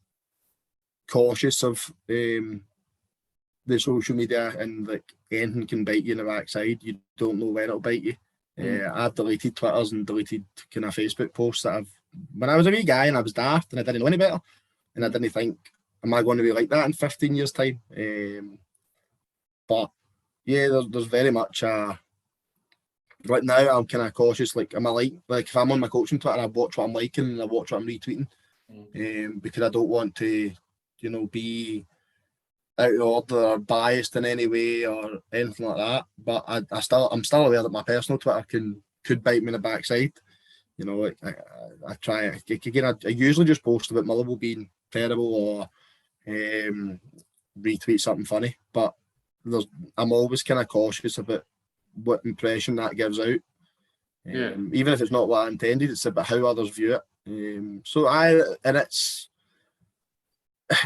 cautious of the social media, and like anything can bite you in the backside. You don't know when it'll bite you. I've deleted Twitters and deleted kind of Facebook posts that when I was a wee guy and I was daft and I didn't know any better, and I didn't think, am I going to be like that in 15 years' time? But yeah, there's very much right now I'm kind of cautious. Like, am I like if I'm on my coaching Twitter, I watch what I'm liking and I watch what I'm retweeting, because I don't want to, be out of order or biased in any way or anything like that. But I'm still aware that my personal Twitter could bite me in the backside. I try again. I usually just post about Motherwell being terrible or retweet something funny, but I'm always kind of cautious about what impression that gives out. Even if it's not what I intended, it's about how others view it.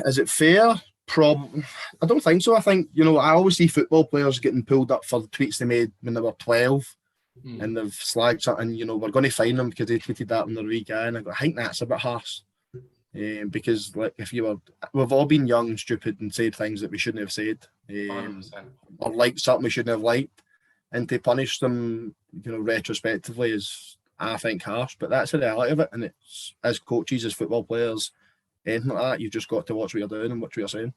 Is it fair? I don't think so. I think, I always see football players getting pulled up for the tweets they made when they were 12 and they've slagged something, we're going to fine them because they tweeted that when they're a wee guy. And I think that's a bit harsh. Because like we've all been young and stupid and said things that we shouldn't have said, or liked something we shouldn't have liked, and to punish them, retrospectively is, I think, harsh. But that's the reality of it. And it's, as coaches, as football players, anything like that, you've just got to watch what you're doing and watch what you're saying.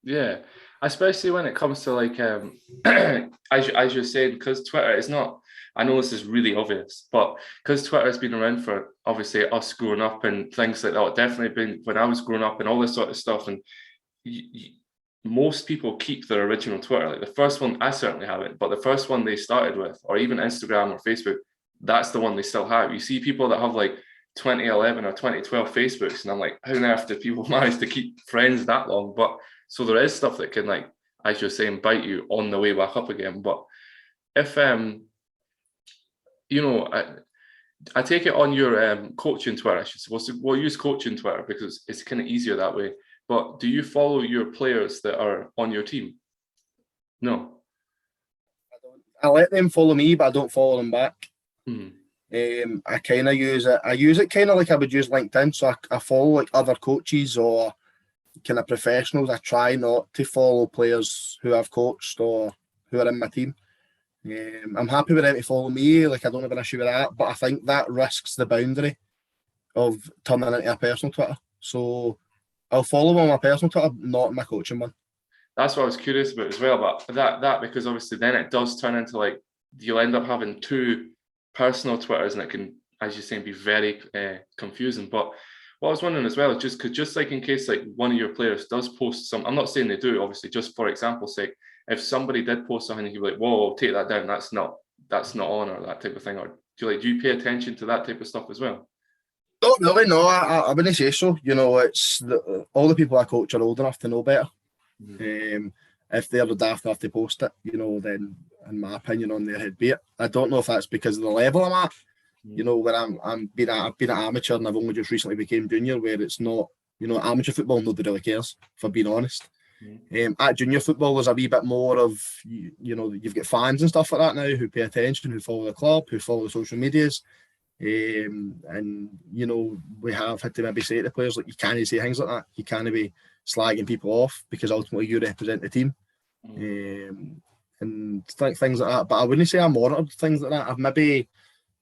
Yeah, especially when it comes to like as you're saying, because Twitter is not, I know this is really obvious, but because Twitter has been around for obviously us growing up and things like that, definitely been when I was growing up and all this sort of stuff. And most people keep their original Twitter. Like the first one, I certainly haven't, but the first one they started with, or even Instagram or Facebook, that's the one they still have. You see people that have like 2011 or 2012 Facebooks, and I'm like, how on earth do people manage to keep friends that long? But so there is stuff that can, like, as you're saying, bite you on the way back up again. But if I take it on your coaching Twitter, I should say. We'll use coaching Twitter because it's kind of easier that way. But do you follow your players that are on your team? No. I let them follow me, but I don't follow them back. I kind of use it. I use it kind of like I would use LinkedIn. So I follow like other coaches or kind of professionals. I try not to follow players who I've coached or who are in my team. I'm happy with them to follow me. Like, I don't have an issue with that. But I think that risks the boundary of turning into a personal Twitter. So I'll follow on my personal Twitter, not my coaching one. That's what I was curious about as well. But that because obviously then it does turn into like you'll end up having two personal Twitters, and it can, as you're saying, be very confusing. But what I was wondering as well is just like in case like one of your players does post some, I'm not saying they do, obviously, just for example's sake, if somebody did post something and you'd be like, whoa, take that down, that's not on, or that type of thing, or do you pay attention to that type of stuff as well? Not really, no. I wouldn't say so. It's all the people I coach are old enough to know better. If they're the daft enough to post it, then in my opinion, on their head be it. I don't know if that's because of the level I'm at. Where I've been at amateur and I've only just recently became junior, where it's not, amateur football, nobody really cares, for being honest. At junior football, there's a wee bit more of, you've got fans and stuff like that now who pay attention, who follow the club, who follow the social medias. And we have had to maybe say to the players, like, you can't say things like that. You can't be slagging people off because ultimately you represent the team. And things like that. But I wouldn't say I monitored things like that. I've maybe,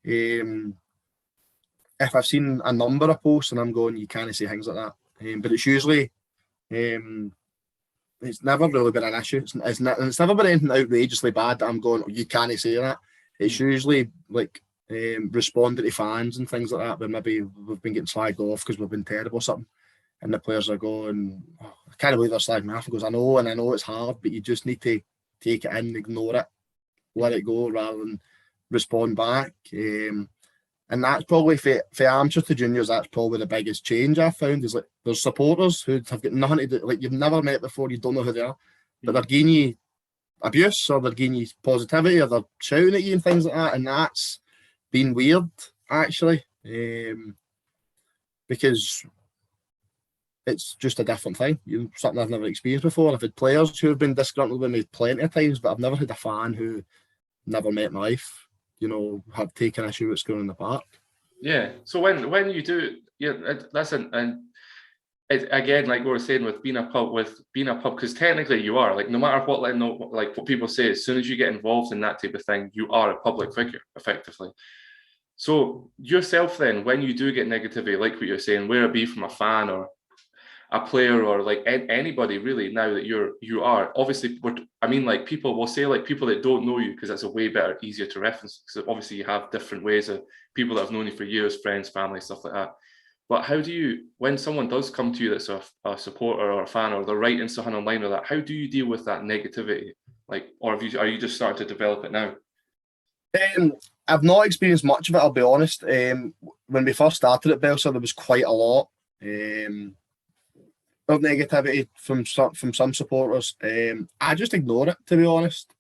if I've seen a number of posts and I'm going, you can't say things like that. But it's usually, it's never really been an issue. It's never been anything outrageously bad that I'm going, you can't say that. It's usually like responding to fans and things like that, but maybe we've been getting slagged off because we've been terrible or something. And the players are going, oh, I can't believe they're slagging me off. He goes, I know it's hard, but you just need to take it in, ignore it, let it go rather than respond back. And that's probably for amateurs to juniors, that's probably the biggest change I've found is like there's supporters who have got nothing to do, like you've never met before, you don't know who they are, but they're giving you abuse or they're giving you positivity or they're shouting at you and things like that. And that's been weird actually, because it's just a different thing. Something I've never experienced before. I've had players who have been disgruntled with me plenty of times, but I've never had a fan who never met in my life, have taken issue with scoring in the park. Yeah. So when you do, listen, and again, like we were saying with being a pub, because technically you are, like, no matter what, like what people say, as soon as you get involved in that type of thing, you are a public figure, effectively. So yourself then, when you do get negativity, like what you're saying, whether it be from a fan or a player or like anybody really, now that you are obviously, like people will say, like people that don't know you, because that's a way better, easier to reference, because obviously you have different ways of people that have known you for years, friends, family, stuff like that. But how do you, when someone does come to you that's a supporter or a fan, or they're writing something online or that, how do you deal with that negativity? Like, or are you just starting to develop it now? I've not experienced much of it, I'll be honest. When we first started at Bellshill, there was quite a lot of negativity from some supporters. I just ignore it, to be honest.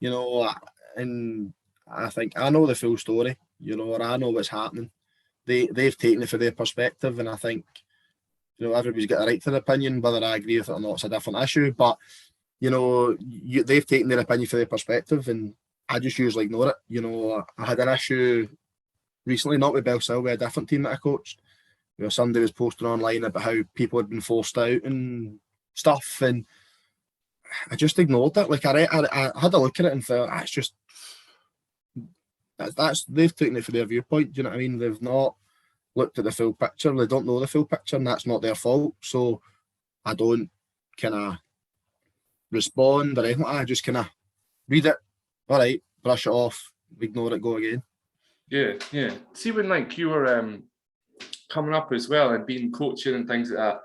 And I think I know the full story, or I know what's happening. They've taken it for their perspective, and I think everybody's got a right to their opinion. Whether I agree with it or not, it's a different issue. But they've taken their opinion for their perspective, and I just usually ignore it. I had an issue recently, not with Bellshill, with a different team that I coached. Somebody was posting online about how people had been forced out and stuff, and I just ignored it. Like I had a look at it and thought, that's they've taken it for their viewpoint. Do you know what I mean? They've not looked at the full picture. They don't know the full picture, and that's not their fault. So I don't kind of respond or anything. I just kind of read it. All right, brush it off, ignore it, go again. Yeah. See, when like you were coming up as well and being coaching and things like that,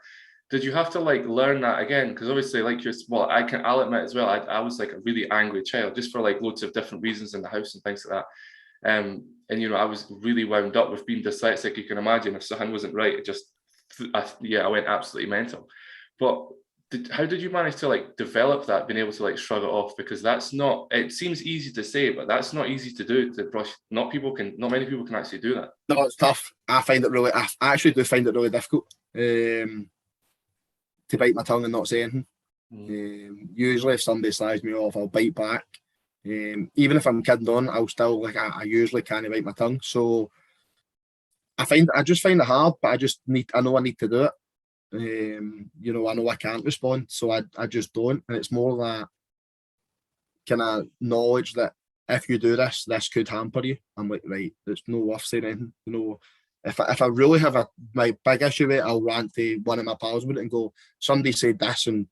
did you have to like learn that again? Because obviously, like I'll admit as well, I was like a really angry child, just for like loads of different reasons in the house and things like that. And I was really wound up with being dyslexic. You can imagine if something wasn't right, I went absolutely mental. But how did you manage to like develop that, being able to like shrug it off? Because it seems easy to say, but that's not easy to do, to brush. Not many people can actually do that. No, it's tough. I actually do find it really difficult to bite my tongue and not say anything. Usually if somebody slags me off, I'll bite back. Even if I'm kidding on, I'll still I usually can't bite my tongue. So I just find it hard, but I know I need to do it. I know I can't respond, so I just don't. And it's more that kind of knowledge that if you do this could hamper you. I'm like, right, it's no worth saying anything. If I really have my big issue with it, I'll rant to one of my pals with it and go, somebody said this, and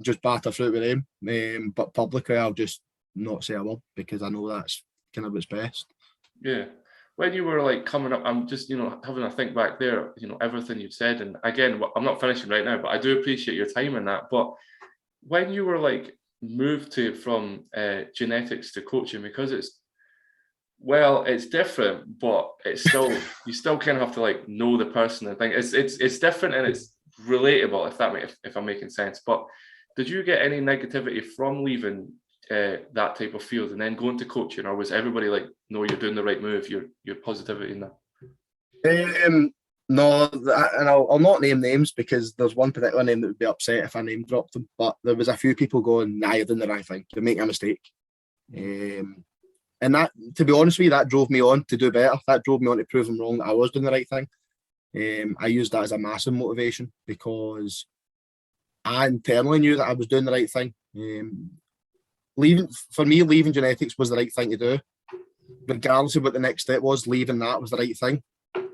just batter through with them. But publicly, I'll just not say a word, because I know that's kind of what's best. Yeah. When you were like coming up, I'm just, having a think back there, everything you've said. And again, I'm not finishing right now, but I do appreciate your time in that. But when you were like moved from genetics to coaching, because it's different, but it's still, you still kind of have to like know the person and think it's different and it's relatable, if I'm making sense. But did you get any negativity from leaving that type of field and then going to coaching, or was everybody like, no, you're doing the right move, your positivity in that? No, and I'll not name names, because there's one particular name that would be upset if I name dropped them, but there was a few people going, nah, you're doing the right thing, you're making a mistake. And that, to be honest with you, that drove me on to do better. That drove me on to prove them wrong, that I was doing the right thing. I used that as a massive motivation, because I internally knew that I was doing the right thing. Leaving genetics was the right thing to do, regardless of what the next step was. Leaving that was the right thing.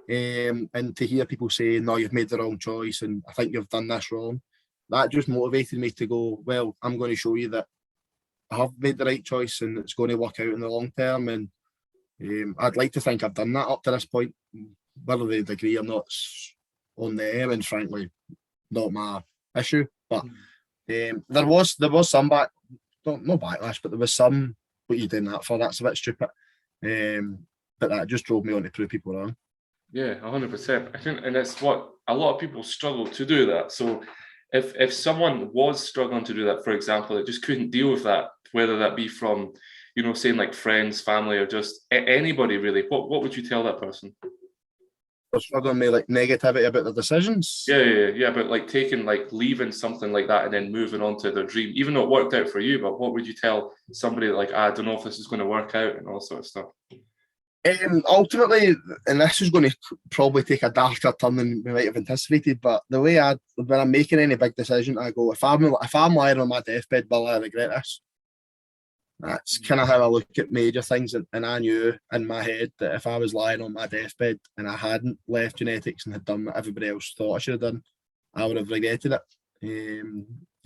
And to hear people say, no, you've made the wrong choice, and I think you've done this wrong, that just motivated me to go, well, I'm going to show you that I have made the right choice and it's going to work out in the long term. And I'd like to think I've done that up to this point. Whether they agree or not on them, and frankly, not my issue. But there was some no backlash, but there was some, what you doing that for? That's a bit stupid. but that just drove me on to prove people wrong. Yeah, 100%. I think, and it's what a lot of people struggle to do that. So if someone was struggling to do that, for example, that just couldn't deal with that, whether that be from, saying like friends, family, or just anybody really, what would you tell that person? They're struggling with like negativity about their decisions. Yeah. But like leaving something like that and then moving on to their dream, even though it worked out for you, but what would you tell somebody like, I don't know if this is going to work out and all sort of stuff? Ultimately, and this is going to probably take a darker turn than we might have anticipated, but the way when I'm making any big decision, I go, if I'm lying on my deathbed, will I regret this? That's kind of how I look at major things, and I knew in my head that if I was lying on my deathbed and I hadn't left genetics and had done what everybody else thought I should have done, I would have regretted it.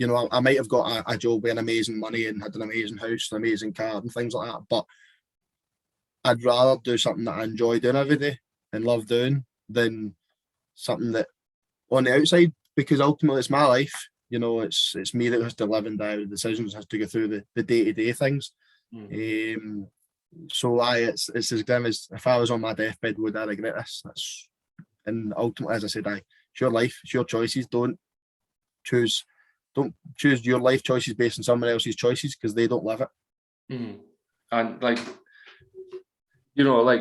I might have got a job with amazing money and had an amazing house, an amazing car and things like that, but I'd rather do something that I enjoy doing every day and love doing than something that on the outside, because ultimately it's my life. It's me that has to live and die with decisions, has to go through the day-to-day things. So it's as grim as if I was on my deathbed, would I regret this? And ultimately, as I said, it's your life, it's your choices. Don't choose your life choices based on someone else's choices, because they don't live it. And like,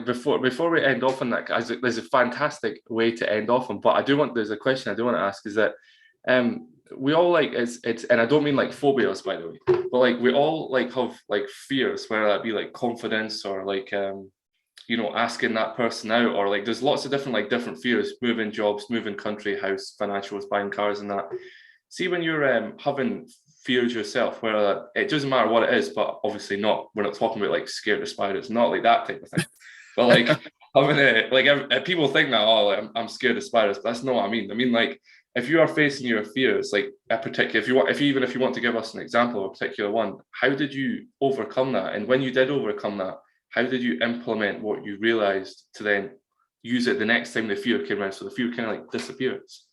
before we end off on that, there's a fantastic way to end off on, but there's a question I do want to ask, is that we all it's and I don't mean like phobias, by the way, but like we all have like fears, whether that be like confidence or like asking that person out, or like there's lots of different fears, moving jobs, moving country, house, financials, buying cars and that. See, when you're having fears yourself, where it doesn't matter what it is, but obviously we're not talking about like scared of spiders, not like that type of thing, but like having people think that, I'm scared of spiders, but that's not what I mean. I mean, like, if you are facing your fears, like a particular, if you want to give us an example of a particular one, how did you overcome that? And when you did overcome that, how did you implement what you realized to then use it the next time the fear came around, so the fear kind of like disappears?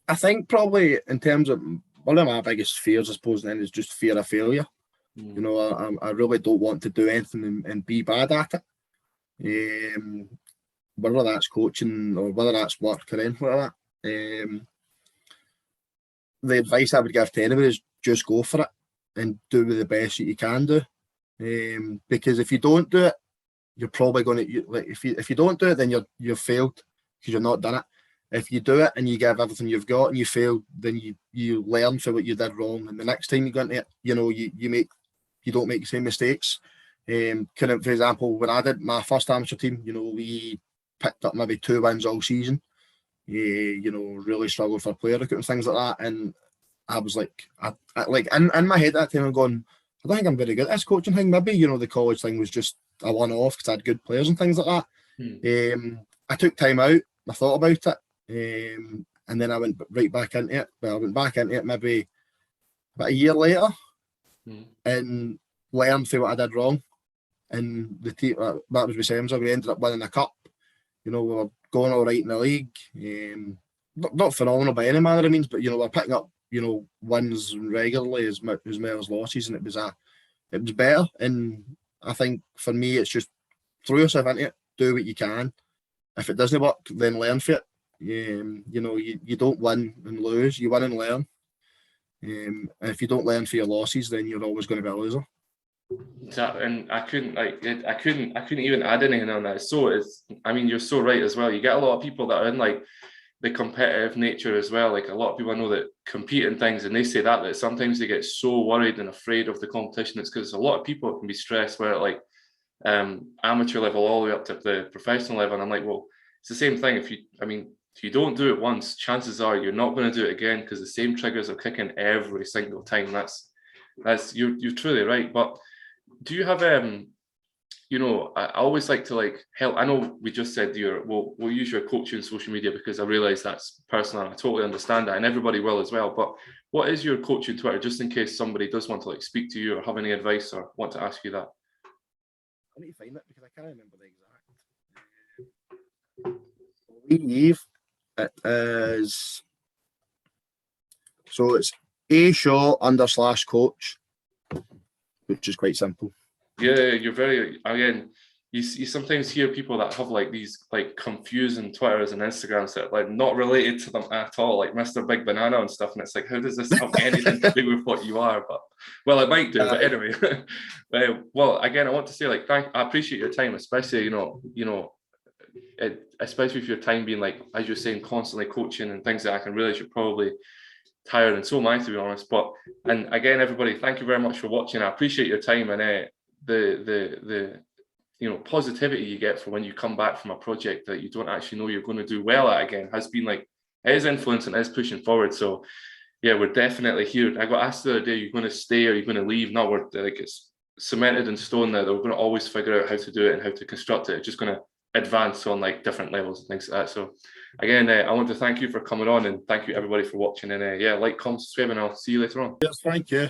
I think probably in terms of one of my biggest fears, I suppose, then is just fear of failure. I really don't want to do anything and be bad at it. Whether that's coaching or whether that's work or anything like that. The advice I would give to anybody is just go for it and do the best that you can do. Because if you don't do it, you're probably going to, like, if you don't do it, then you've failed because you've not done it. If you do it and you give everything you've got and you fail, then you learn from what you did wrong, and the next time you go into it, you don't make the same mistakes. For example, when I did my first amateur team, we picked up maybe 2 wins all season. Really struggled for player recruitment and things like that, and I was like, in my head at that time, I'm going, I don't think I'm very good at this coaching thing. Maybe the college thing was just a one-off because I had good players and things like that. I took time out, I thought about it. And then I went right back into it. Well, I went back into it maybe about a year later and learned through what I did wrong. And the team, that was with Semsa, we ended up winning a cup. We were going all right in the league. Not phenomenal by any manner of means, but we're picking up wins regularly as well as losses, and it was better. And I think for me, it's just throw yourself into it, do what you can. If it doesn't work, then learn from it. You don't win and lose, you win and learn. And if you don't learn from your losses, then you're always going to be a loser. And I couldn't even add anything on that. You're so right as well. You get a lot of people that are in like the competitive nature as well. Like a lot of people I know that compete in things, and they say that sometimes they get so worried and afraid of the competition. It's because a lot of people can be stressed where like amateur level all the way up to the professional level. And I'm like, well, it's the same thing. If you don't do it once, chances are you're not going to do it again, because the same triggers are kicking every single time. You're truly right. But do you have I always like to like help. I know we just said we'll use your coaching social media because I realize that's personal and I totally understand that, and everybody will as well. But what is your coaching Twitter, just in case somebody does want to like speak to you or have any advice or want to ask you that? I need to find it because I can't remember the exact. I believe it is. So it's A Shaw _coach, which is quite simple. Yeah, you're very, again, you sometimes hear people that have like these like confusing Twitters and Instagrams that are like not related to them at all, like Mr. Big Banana and stuff. And it's like, how does this have anything to do with what you are? But well, it might do, but anyway. Well, again, I want to say like, I appreciate your time, especially, especially with your time being like, as you're saying, constantly coaching and things that I can realize you're probably tired, and so am I, to be honest. But, and again, everybody, thank you very much for watching. I appreciate your time, and the positivity you get from when you come back from a project that you don't actually know you're going to do well at again has been like, it is influence and is pushing forward. So yeah, we're definitely here. I got asked the other day, you're going to stay or you're going to leave? No, we're like, it's cemented in stone now that we're going to always figure out how to do it and how to construct it. It's just going to advance on like different levels and things like that. So again, I want to thank you for coming on, and thank you everybody for watching, and yeah, like, comment, subscribe, and I'll see you later on. Yes, thank you.